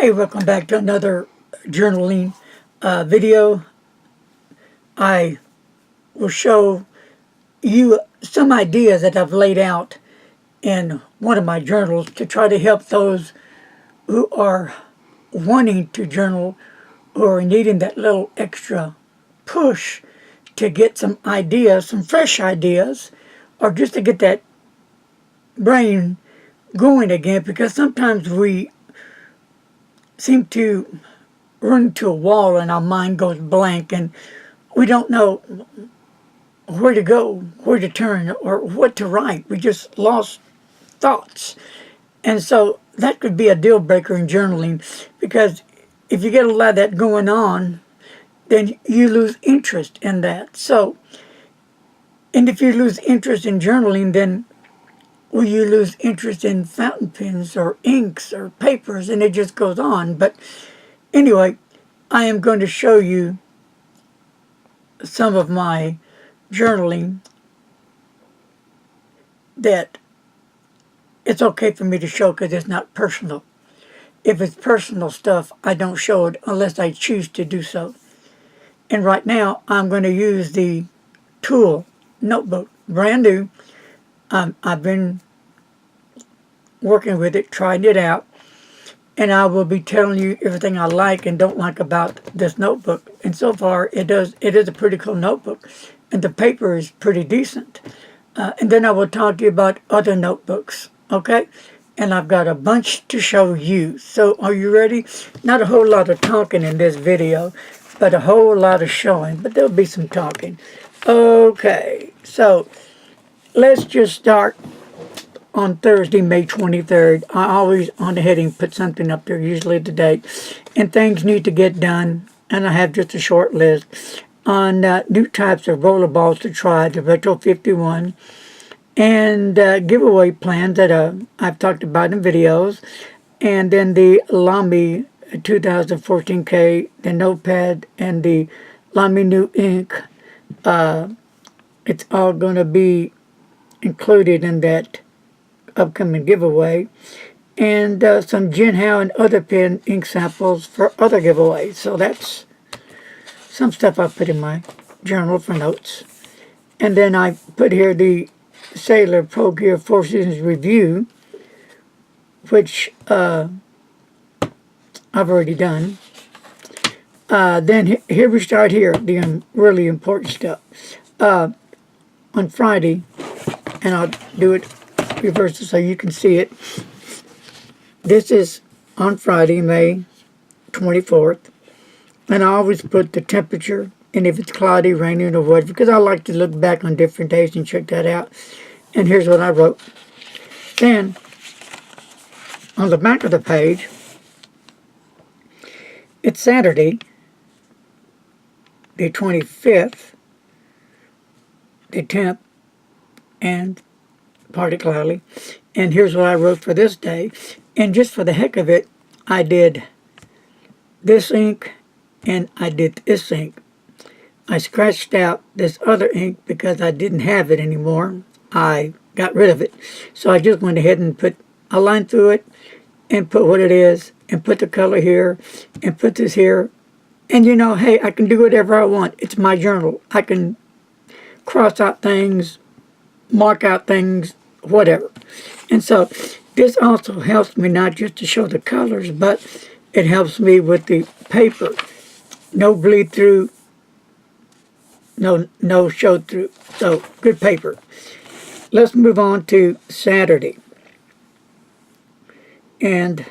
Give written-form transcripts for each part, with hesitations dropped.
Hey, welcome back to another journaling video. I will show you some ideas that I've laid out in one of my journals to try to help those who are wanting to journal or needing that little extra push to get some ideas, some fresh ideas, or just to get that brain going again, because sometimes we seem to run into a wall and our mind goes blank and we don't know where to go, where to turn, or what to write. We just lost thoughts. And so that could be a deal breaker in journaling, because if you get a lot of that going on, then you lose interest in that. So, and if you lose interest in journaling, then will you lose interest in fountain pens or inks or papers, and it just goes on. But anyway, I am going to show you some of my journaling that it's okay for me to show because it's not personal. If it's personal stuff, I don't show it unless I choose to do so. And right now, I'm going to use the Tool notebook, brand new. I've been working with it, trying it out, and I will be telling you everything I like and don't like about this notebook. And so far, it is a pretty cool notebook, and the paper is pretty decent. And then I will talk to you about other notebooks, okay? And I've got a bunch to show you. So are you ready? Not a whole lot of talking in this video, but a whole lot of showing. But there'll be some talking. Okay, so let's just start on Thursday, May 23rd. I always, on the heading, put something up there, usually the date. And things need to get done. And I have just a short list on new types of roller balls to try, the Retro 51, and giveaway plans that I've talked about in videos, and then the Lamy 2014K, the notepad, and the Lamy new ink. It's all going to be included in that upcoming giveaway, and some Jin Hao and other pen ink samples for other giveaways. So that's some stuff I put in my journal for notes. And then I put here the Sailor Pro Gear 4 Seasons Review, which I've already done. Then here we start here, the really important stuff. On Friday, and I'll do it reverse so you can see it. This is on Friday, May 24th. And I always put the temperature, and if it's cloudy, raining, or what, because I like to look back on different days and check that out. And here's what I wrote. Then, on the back of the page, it's Saturday, the 25th, the 10th, and partly cloudy. And here's what I wrote for this day. And just for the heck of it, I did this ink, and I did this ink. I scratched out this other ink because I didn't have it anymore. I got rid of it. So I just went ahead and put a line through it and put what it is and put the color here and put this here. And you know, hey, I can do whatever I want. It's my journal. I can cross out things, mark out things, whatever. And so this also helps me not just to show the colors, but it helps me with the paper. No bleed through, no show through. So good paper. Let's move on to Saturday. And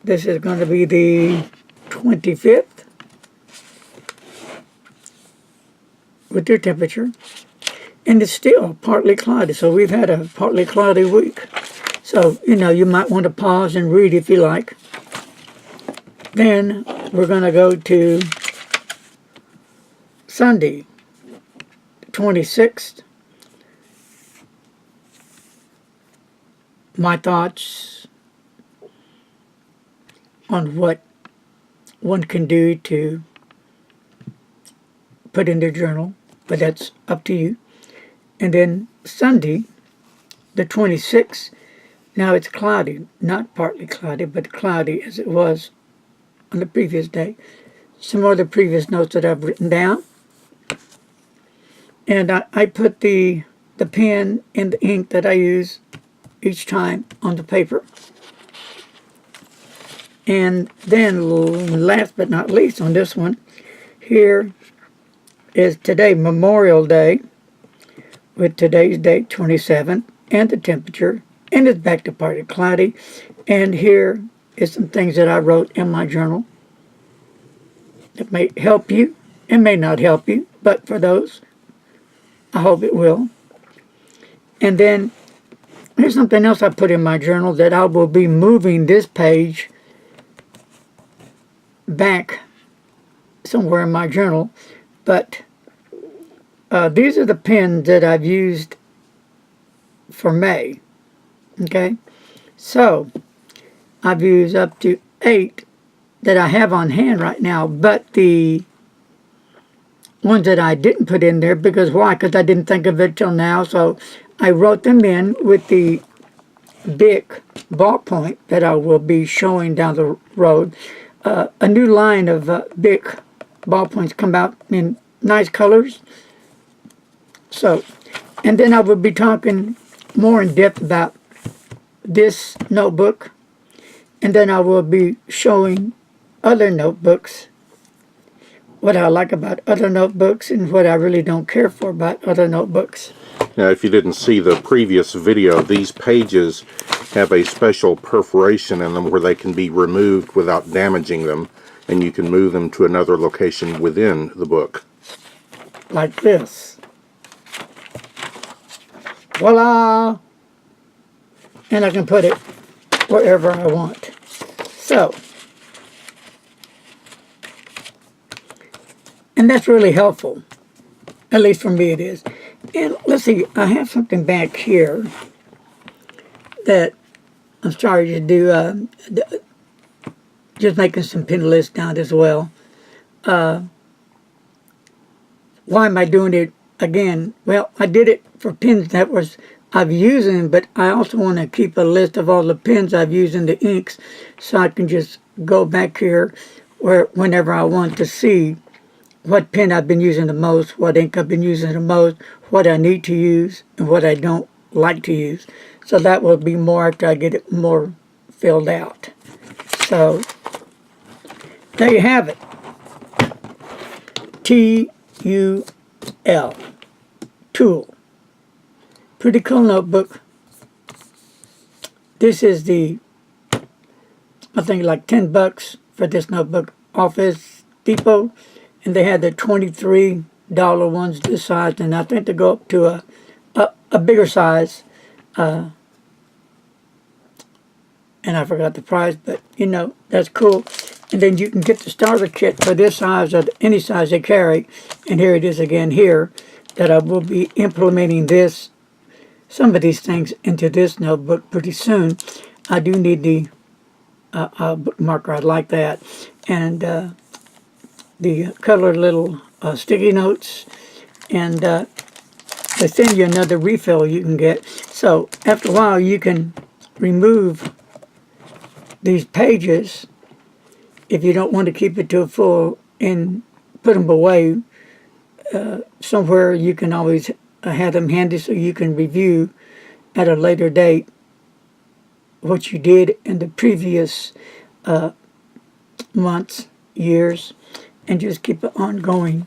this is going to be the 25th with your temperature. And it's still partly cloudy. So we've had a partly cloudy week. So, you know, you might want to pause and read if you like. Then we're going to go to Sunday, 26th. My thoughts on what one can do to put in their journal, but that's up to you. And then Sunday, the 26th, now it's cloudy, not partly cloudy, but cloudy as it was on the previous day. Some more of the previous notes that I've written down. And I put the pen and the ink that I use each time on the paper. And then last but not least on this one, here is today, Memorial Day, with today's date, 27, and the temperature, and it's back to partly cloudy. And here is some things that I wrote in my journal that may help you and may not help you, but for those, I hope it will. And then here's something else I put in my journal, that I will be moving this page back somewhere in my journal, but these are the pens that I've used for May. Okay, so I've used up to 8 that I have on hand right now, but the ones that I didn't put in there, because why? Because I didn't think of it till now, so I wrote them in with the Bic ballpoint that I will be showing down the road. A new line of Bic ballpoints come out in nice colors. So, and then I will be talking more in depth about this notebook, and then I will be showing other notebooks, what I like about other notebooks and what I really don't care for about other notebooks. Now, if you didn't see the previous video, these pages have a special perforation in them where they can be removed without damaging them, and you can move them to another location within the book. Like this. Voila! And I can put it wherever I want. So, and that's really helpful. At least for me it is. And let's see, I have something back here that I'm starting to do, just making some pin lists down as well. Why am I doing it again? Well, I did it for pins that I've used them, but I also want to keep a list of all the pens I've used in the inks, so I can just go back here whenever I want to see what pen I've been using the most, what ink I've been using the most, what I need to use, and what I don't like to use. So that will be more after I get it more filled out. So there you have it. T-U-L. Tool. Pretty cool notebook. This is the, I think like $10 for this notebook, Office Depot. And they had the $23 ones this size, and I think they go up to a bigger size. And I forgot the price, but you know, that's cool. And then you can get the starter kit for this size or any size they carry. And here it is again here, that I will be implementing some of these things into this notebook pretty soon. I do need the bookmarker. I'd like that. And the colored little sticky notes. And they send you another refill you can get. So after a while you can remove these pages if you don't want to keep it to a full and put them away somewhere. You can always have them handy so you can review at a later date what you did in the previous months, years, and just keep an ongoing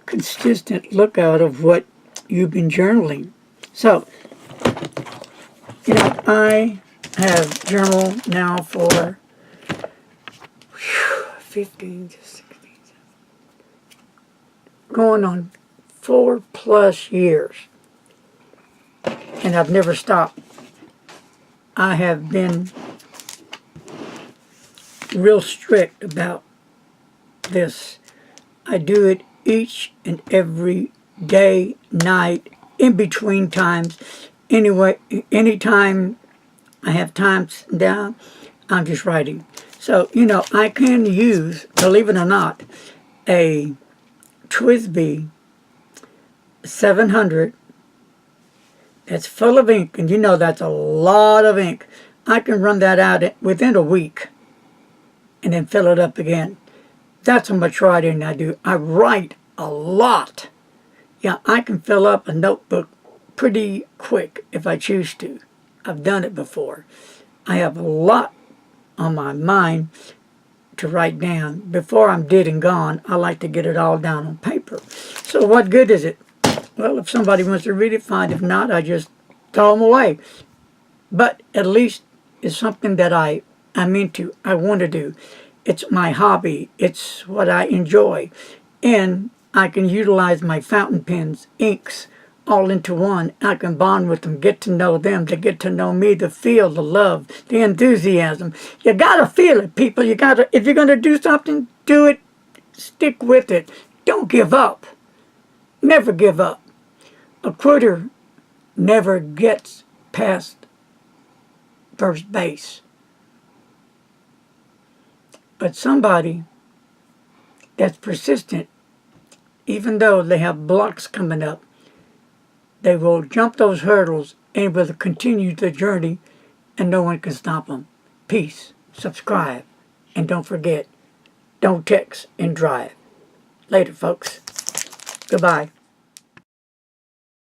consistent lookout of what you've been journaling. So, you know, I have journaled now for 15 to 16, going on 4+ years, and I've never stopped. I have been real strict about this. I do it each and every day, night, in between times. Anyway, anytime I have time down, I'm just writing. So, you know, I can use, believe it or not, a TWSBI 700 that's full of ink, and you know that's a lot of ink. I can run that out within a week. and then fill it up again. That's how much writing I do. I write a lot. Yeah, I can fill up a notebook pretty quick if I choose to. I've done it before. I have a lot on my mind to write down. Before I'm dead and gone, I like to get it all down on paper. So what good is it? Well, if somebody wants to read it, fine. If not, I just throw them away. But at least it's something that I'm into, I want to do. It's my hobby. It's what I enjoy. And I can utilize my fountain pens, inks, all into one. I can bond with them, get to know them, to get to know me, the feel, the love, the enthusiasm. You gotta feel it, people. You gotta, if you're gonna do something, do it. Stick with it. Don't give up. Never give up. A quitter never gets past first base. But somebody that's persistent, even though they have blocks coming up, they will jump those hurdles and will continue the journey, and no one can stop them. Peace. Subscribe. And don't forget, don't text and drive. Later, folks. Goodbye.